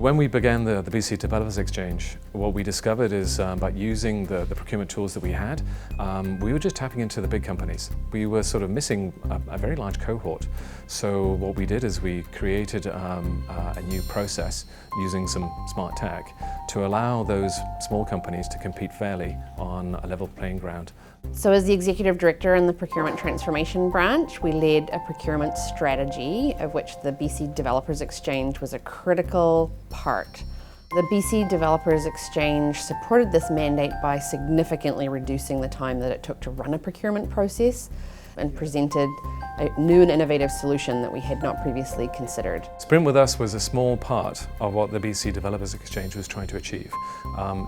When we began the BC Developers Exchange, what we discovered is by using the procurement tools that we had, we were just tapping into the big companies. We were sort of missing a very large cohort. So what we did is we created a new process using some smart tech to allow those small companies to compete fairly on a level playing ground. So as the Executive Director in the Procurement Transformation Branch, we led a procurement strategy of which the BC Developers Exchange was a critical part. The BC Developers Exchange supported this mandate by significantly reducing the time that it took to run a procurement process and presented a new and innovative solution that we had not previously considered. Sprint with Us was a small part of what the BC Developers Exchange was trying to achieve.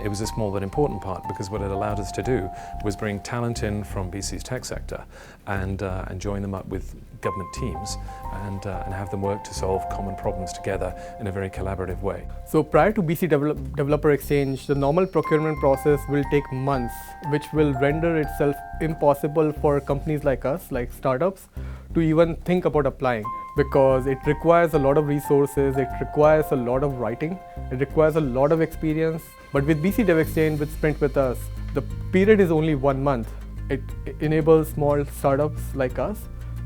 It was a small but important part because what it allowed us to do was bring talent in from BC's tech sector and join them up with government teams and have them work to solve common problems together in a very collaborative way. So prior to BC Developer Exchange, the normal procurement process will take months, which will render itself impossible for companies like us, like startups, to even think about applying, because it requires a lot of resources, it requires a lot of writing, it requires a lot of experience. But with BC Dev Exchange, with Sprint with Us, the period is only 1 month. It enables small startups like us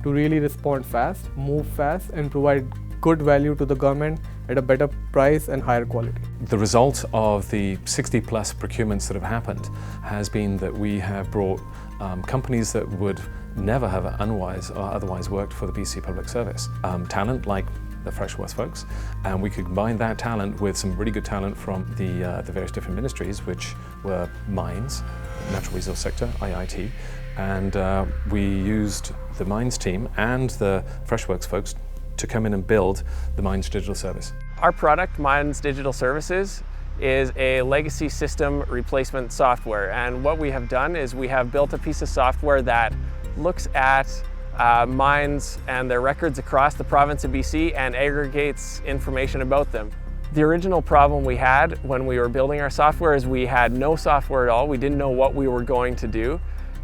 to really respond fast, move fast, and provide good value to the government at a better price and higher quality. The result of the 60+ procurements that have happened has been that we have brought companies that would never have otherwise worked for the BC Public Service. Talent like the Freshworks folks, and we could combine that talent with some really good talent from the various different ministries, which were mines, natural resource sector, IIT, and we used the mines team and the Freshworks folks to come in and build the Mines Digital Service. Our product, Mines Digital Services, is a legacy system replacement software, and what we have done is we have built a piece of software that looks at mines and their records across the province of BC and aggregates information about them. The original problem we had when we were building our software is we had no software at all. We didn't know what we were going to do,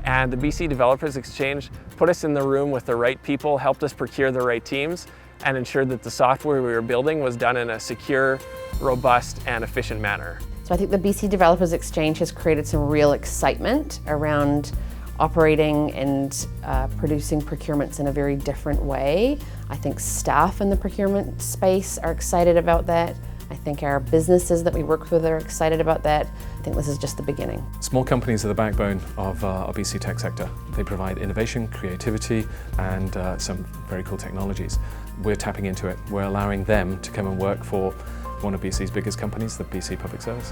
and the BC Developers Exchange put us in the room with the right people, helped us procure the right teams, and ensured that the software we were building was done in a secure, robust, and efficient manner. So I think the BC Developers Exchange has created some real excitement around operating and producing procurements in a very different way. I think staff in the procurement space are excited about that. I think our businesses that we work with are excited about that. I think this is just the beginning. Small companies are the backbone of our BC tech sector. They provide innovation, creativity, and some very cool technologies. We're tapping into it. We're allowing them to come and work for one of BC's biggest companies, the BC Public Service.